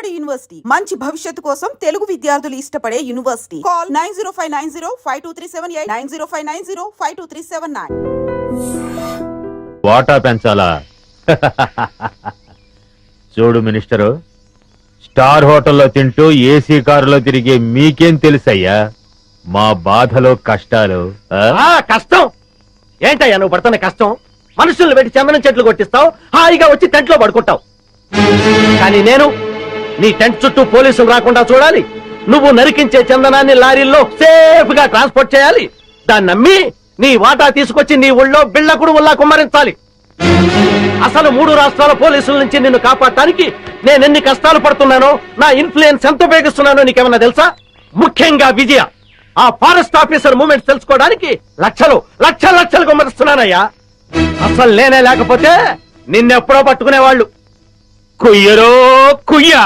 Palnadu university మంచి భవిష్యత్తు కోసం తెలుగు విద్యార్థులు ఇష్టపడే యూనివర్సిటీ. కాల్ 9059052378 9059052379. వాటా పెంచాలా? చూడు మినిస్టరు, స్టార్ హోటల్లో తింటూ ఏసీ కారులో తిరిగే మీకేం తెలుసయ్యా మా బాధలో కష్టాలు? కష్టం ఏంటయ్యా నువ్వు పడుతున్న కష్టం? మనుషుల్ని పెట్టి చందనం చెట్లు కొట్టిస్తావు, హాయిగా వచ్చి టెంట్ లో పడుకుంటావు. కానీ నేను నీ టెంట్ చుట్టూ పోలీసులు రాకుండా చూడాలి, నువ్వు నరికించే చందనాన్ని లారీల్లో సేఫ్ గా ట్రాన్స్పోర్ట్ చేయాలి, దాన్ని నమ్మి నీ వాటా తీసుకొచ్చి నీ ఊళ్ళో బిళ్ళకుడు ఉల్లా కుమ్మరించాలి. అసలు 3 రాష్ట్రాల పోలీసుల నుంచి నిన్ను కాపాడటానికి నేనెన్ని కష్టాలు పడుతున్నానో, నా ఇన్ఫ్లుయెన్స్ ఎంత ఉపయోగిస్తున్నానో నీకేమన్నా తెలుసా? ముఖ్యంగా విజయ, ఆ ఫారెస్ట్ ఆఫీసర్ మూమెంట్స్ తెలుసుకోవడానికి లక్షలు లక్షలు లక్షలు కుమ్మరిస్తున్నానయ్యా. అసలు నేనే లేకపోతే నిన్నెప్పుడో పట్టుకునేవాళ్ళు. కుయ్యరో కుయ్యా,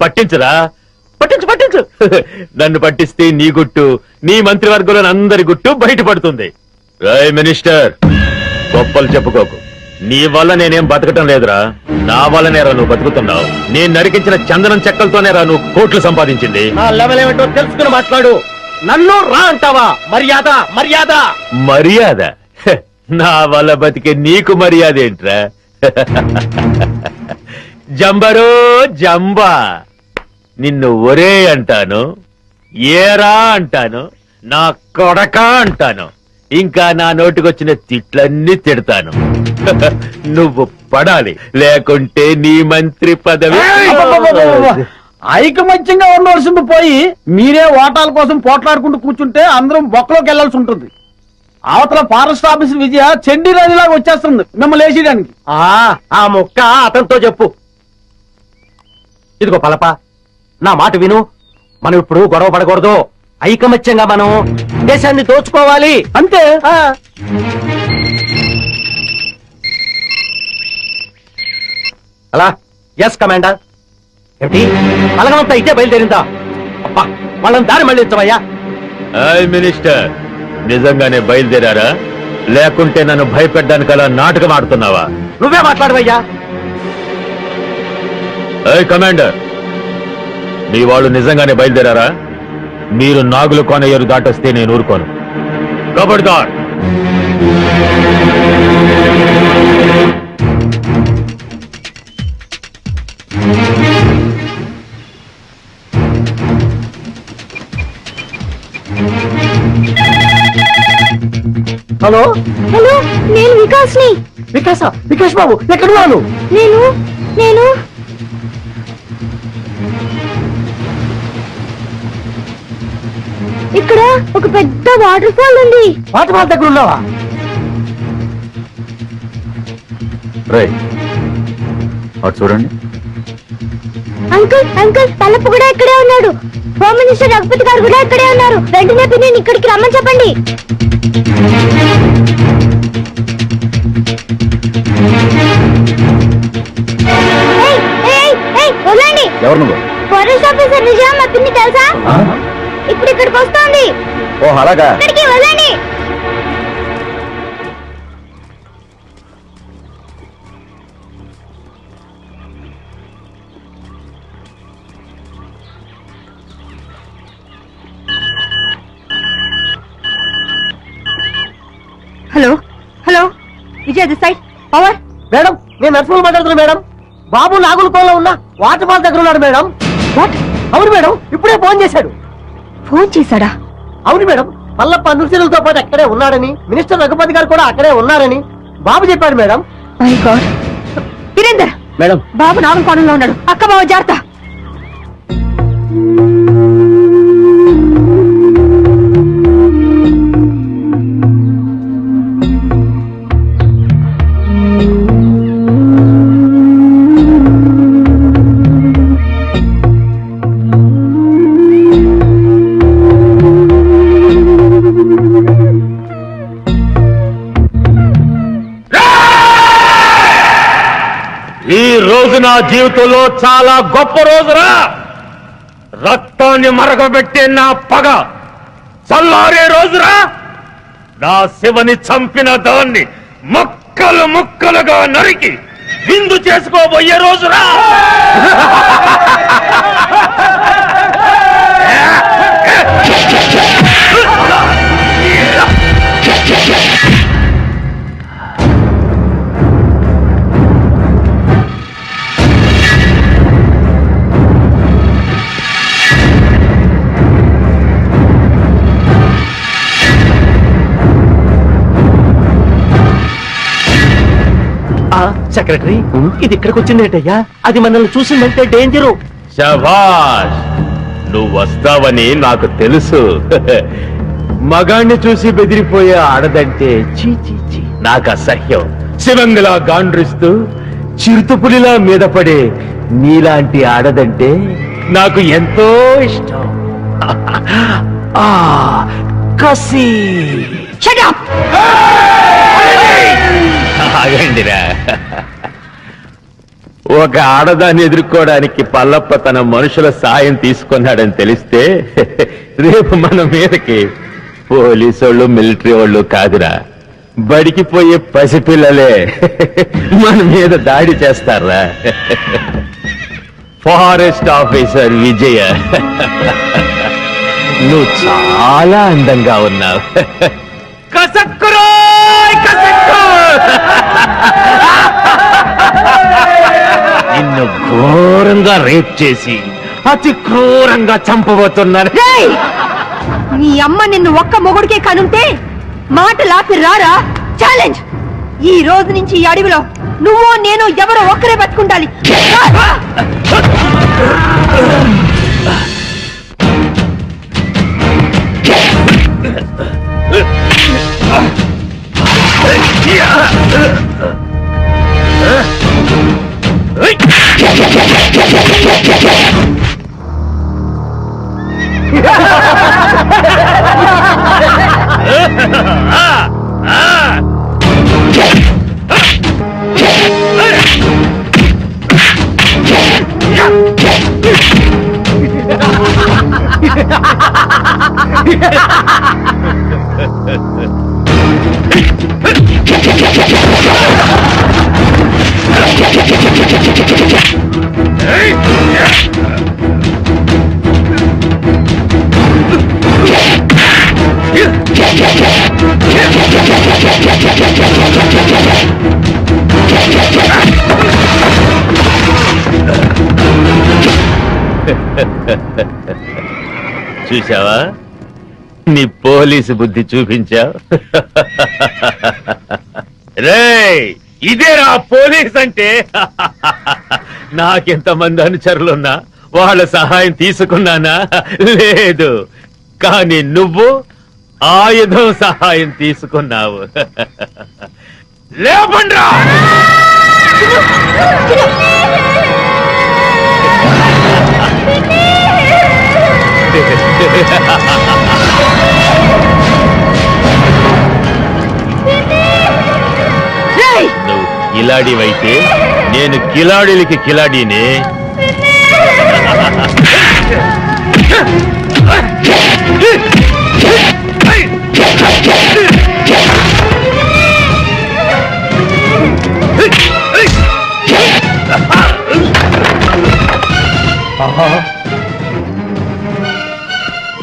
పట్టించురా, పట్టించు పట్టించు. నన్ను పట్టిస్తే నీ గుట్టు, నీ మంత్రివర్గంలో అందరి గుట్టు బయటపడుతుంది. మినిస్టర్, గొప్పలు చెప్పుకోకు. నీ వల్ల నేనేం బతకటం లేదురా, నా వల్లనేరా నువ్వు బతుకుతున్నావు. నేను నరికించిన చందనం చెక్కలతోనేరా నువ్వు కోట్లు సంపాదించింది. నా లెవెల్ ఏమిటో తెలుసుకుని మాట్లాడు. నన్ను రా అంటావా? మర్యాద మర్యాద మర్యాద? నా వల్ల బతికే నీకు మర్యాద ఏంట్రా? జంబరో జంబా, నిన్ను ఒరే అంటాను, ఏరా అంటాను, నా కొడక అంటాను, ఇంకా నా నోటికొచ్చిన తిట్లన్నీ తిడతాను. నువ్వు పడాలి, లేకుంటే నీ మంత్రి పదవి. ఐకమత్యంగా ఉండవలసింది పోయి మీరే ఓటాల కోసం పోట్లాడుకుంటూ కూర్చుంటే అందరం బొక్కలోకి వెళ్లాల్సి ఉంటుంది. అవతల ఫారెస్ట్ ఆఫీసర్ విజయ చెండి రాజులాగా వచ్చేస్తుంది మిమ్మల్ని వేసేయడానికి. ఆ ముక్క అతనితో చెప్పు. ఇదిగో పలప, నా మాట విను. మనం ఇప్పుడు గొడవ పడకూడదు, ఐకమత్యంగా మనం దేశాన్ని దోచుకోవాలి అంతే. అలా ఎస్ కమాండర్. ఏమిటి బలగమంతా ఇదే బయలుదేరిందా? అబ్బా, వాళ్ళని దారి మళ్ళించవయ్యా. మినిస్టర్, నిజంగానే బయలుదేరారా, లేకుంటే నన్ను భయపెట్టడానికి అలా నాటకం ఆడుతున్నావా? నువ్వే మాట్లాడవయ్యా. కమాండర్, మీ వాళ్ళు నిజంగానే బయలుదేరారా? మీరు నాగులు కోనయ్యరు దాటొస్తే నేను ఊరుకోను. కబడ్దార్. హలో హలో, నేను వికాస్ని. వికాస్ బాబు ఎక్కడున్నాను? నేను ఇక్కడ ఒక పెద్ద వాటర్ ఫాల్ ఉంది. వాటర్ ఫాల్ దగ్గర ఉన్నావా? అటు చూడండి. అంకుల్ తలపు కూడా ఇక్కడే ఉన్నాడు. హోమ్ మినిస్టర్ రఘుపతి గారు కూడా ఇక్కడే ఉన్నారు. వెంటనే పిన్ని ఇక్కడికి రమ్మని చెప్పండి. వదలండి. ఎవరు నువ్వు? ఫారెస్ట్ ఆఫీసర్ విజయ, మా పిన్ని తెలుసా? ఇప్పుడు ఇక్కడికి వస్తోంది. ఓ అలాగా. ఇక్కడికి వదలండి. Hello Vijay this side, power. Madam, నేను నర్సింహులు మాట్లాడుతున్నా మేడం. బాబు నాగులకోలో ఉన్న వాటర్ ఫాల్ దగ్గర ఉన్నాడు మేడం. అవును మేడం, ఇప్పుడే ఫోన్ చేశాడు. ఫోన్ చేశాడా? అవును మేడం, పల్లప్ప నృత్యులతో పాటు అక్కడే ఉన్నాడని, మినిస్టర్ రఘుపతి గారు కూడా అక్కడే ఉన్నారని బాబు చెప్పాడు madam. My god. Virender madam, Babu నాగుల కోణంలో ఉన్నాడు. అక్క బాబు జాగ్రత్త. ఈ రోజు నా జీవితంలో చాలా గొప్ప రోజురా. రక్తాన్ని మరగబెట్టే నా పగ చల్లారే రోజురా. నా శివని చంపిన దాన్ని ముక్కలు ముక్కలుగా నరికి విందు చేసుకోబోయే రోజురా. సెక్రటరీ ఇది ఇక్కడికి వచ్చిందేటయ్యా? అది మనల్ని చూసిందంటే డేంజరు. శభాష్, నువ్వు వస్తావని నాకు తెలుసు. మగాణ్ణి చూసి బెదిరిపోయే ఆడదంటే చీ చీ చీ నాకు అసహ్యం. శివంగిలా గాండ్రిస్తూ చిరుతపులిలా మీద పడే నీలాంటి ఆడదంటే నాకు ఎంతో ఇష్టం. ఆ కసి. ఆగండిరా. ఒక ఆడదాన్ని ఎదుర్కోవడానికి పల్లప్ప తన మనుషుల సాయం తీసుకున్నాడని తెలిస్తే రేపు మన మీదకి పోలీసు వాళ్ళు మిలిటరీ వాళ్ళు కాదురా, బడికి పోయే పసిపిల్లలే మన మీద దాడి చేస్తారా. ఫారెస్ట్ ఆఫీసర్ విజయ, నువ్వు చాలా అందంగా ఉన్నావు. కసక్కురోయ్ కసక్కు. నిన్ను ఘోరంగా రేప్ చేసి అతి క్రూరంగా చంపబోతున్నారు. నీ అమ్మ నిన్ను ఒక్క మొగుడికే కనుంటే మాటలాపి రారా? ఛాలెంజ్. ఈ రోజు నుంచి ఈ అడవిలో నువ్వు నేను ఎవరో ఒక్కరే బతుకుండాలి. చూసావా, నీ పోలీసు బుద్ధి చూపించావు. రేయ్, ఇదేరా పోలీస్ అంటే. నాకెంతమంది అనుచరులున్నా వాళ్ళ సహాయం తీసుకున్నానా? లేదు. కానీ నువ్వు ఆయుధం సహాయం తీసుకున్నావు. లేపండ్రా. నువ్వు కిలాడివైతే నేను కిలాడిలకి కిలాడీనే.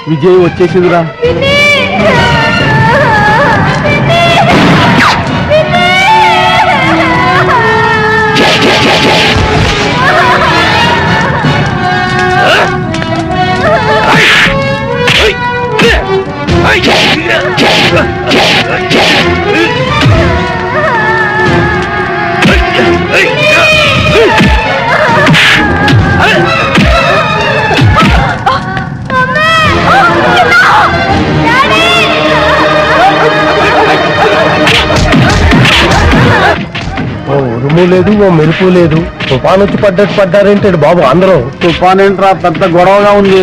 విజయ్ వచ్చేసిందిరా. ఉరుము లేదు, ఓ మెరుపు లేదు. తుఫాన్ వచ్చి పడ్డట్టు పడ్డారేంటాడు బాబు అందరూ. తుఫాన్ ఏంట్రా, పెద్ద గొడవగా ఉంది.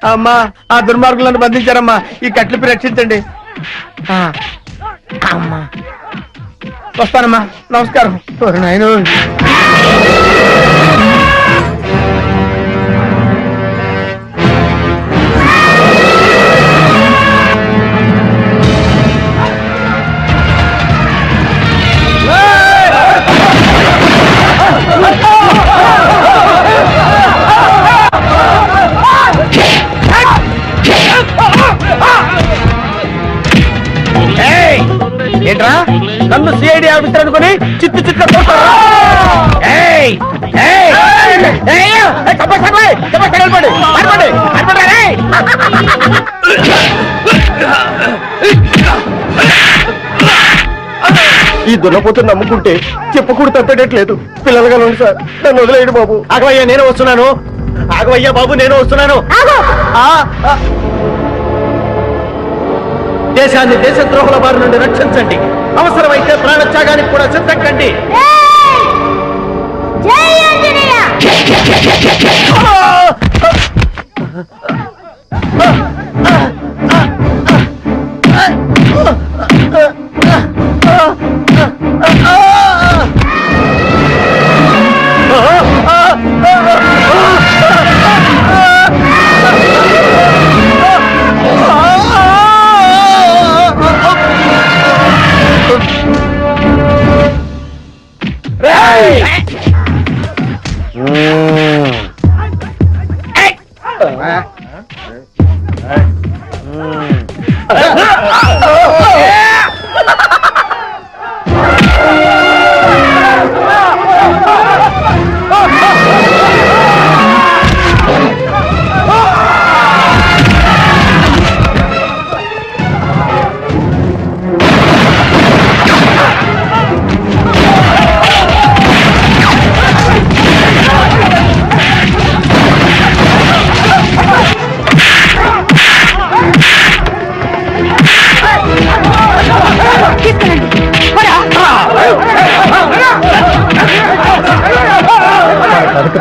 అమ్మా, ఆ దుర్మార్గులను బంధించారమ్మా. ఈ కట్లిపి రక్షించండి. అమ్మా, వస్తానమ్మా. నమస్కారం. నాయన ఏంట్రా, నన్ను సిఐడి ఆఫీసర్ అనుకుని చిత్తు చిత్త ఈ దున్నపోతు నమ్ముకుంటే చెప్పకూడదు తప్పేటట్లేదు. పిల్లలుగా ఉంది సార్, నన్ను వదిలేయండి బాబు. ఆగవయ్యా, నేను వస్తున్నాను. ఆగవయ్యా బాబు, నేను వస్తున్నాను. దేశాన్ని దేశద్రోహుల బారి నుండి రక్షించండి. అవసరమైతే ప్రాణత్యాగానికి కూడా సిద్ధండి.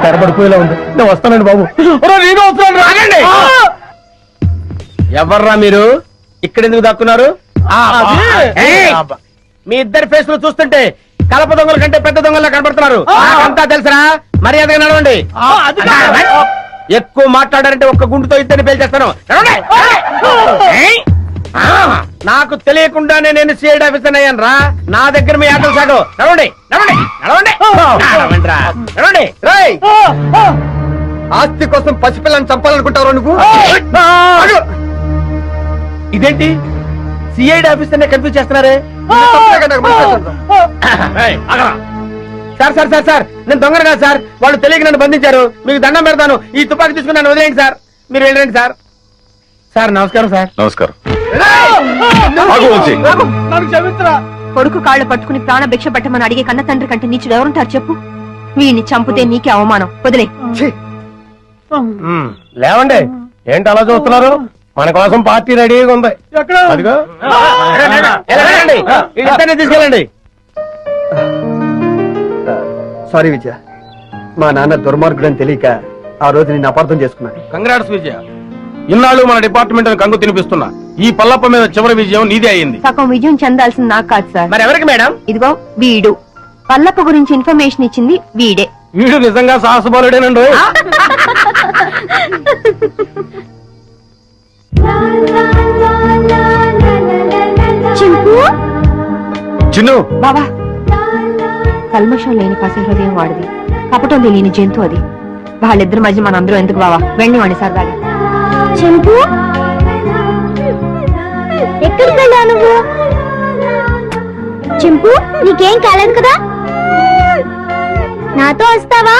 తెరబడిపోయేలా ఉంది. నేను వస్తానండి బాబు. నేను వస్తాను. రాగండి. ఎవర్రా మీరు? ఇక్కడెందుకు దక్కున్నారు? మీ ఇద్దరి ఫేస్ లో చూస్తుంటే కలప దొంగల కంటే పెద్ద దొంగలా కనబడుతున్నారు. అంతా తెలుసరా? మర్యాదగా నడవండి. ఎక్కువ మాట్లాడారంటే ఒక్క గుండుతో ఇద్దరిని పేల్చేస్తాను. నాకు తెలియకుండానే నేను సిఐడి ఆఫీసర్ అయ్యాను రా. నా దగ్గర మీ ఆటలు సాగు. నడవండి, నడవండి, నడవండి, నడవండి. ఆస్తి కోసం పసిపిల్లని చంపాలనుకుంటావు నువ్వు? ఇదేంటి సిఐడి ఆఫీసర్ నే కన్ఫ్యూజ్ చేస్తున్నారే? సార్ సార్ సార్ సార్, నేను దొంగను కాదు సార్. వాళ్ళు తెలియక నన్ను బంధించారు. మీకు దండం పెడతాను. ఈ తుపాకీ తీసుకుని నన్ను వదిలేయండి సార్. మీరు వెళ్ళండి సార్. సార్ నమస్కారం సార్. నమస్కారం. కొడుకు కాళ్ళు పట్టుకుని ప్రాణ భిక్ష పెట్టమని అడిగే కన్న తండ్రి కంటే నీచుడు ఎవరుంటారు చెప్పు? వీడిని చంపితే నీకే అవమానం. వదిలే. లేవండి, ఏంటి అలా చూస్తున్నారు? మన కోసం పార్టీ రెడీగా ఉంది. అదిగో తీసుకెళ్ళండి. సారీ విజయ, మా నాన్న దుర్మార్గుడు అని తెలియక ఆ రోజు నేను అపార్థం చేసుకున్నాను. కంగ్రాట్స్ విజయ. ఇన్నాళ్ళు మన డిపార్ట్మెంట్ కంగు తినిపిస్తున్నా ఈ పల్లప్ప మీద చివరి విజయం నీదే అయ్యింది. సగం విజయం చెందాల్సింది నాకు కాదు సార్. మరి ఎవరికి మేడం? ఇదిగో వీడు. పల్లప్ప గురించి ఇన్ఫర్మేషన్ ఇచ్చింది వీడే. వీడు నిజంగా సాహసబలుడేనండి. చిన్ను బాబా, కల్మషం లేని పసి హృదయం వాడిది, కపటం తెలియని జంతు అది. వాళ్ళిద్దరి మధ్య మనందరూ ఎందుకు బావా? వెళ్ళి వాడి సరదాగా. చింపు, ఎక్కడికి వెళ్ళావు నువ్వు? చింపు, నీకేం కాలేదు కదా? నాతో వస్తావా?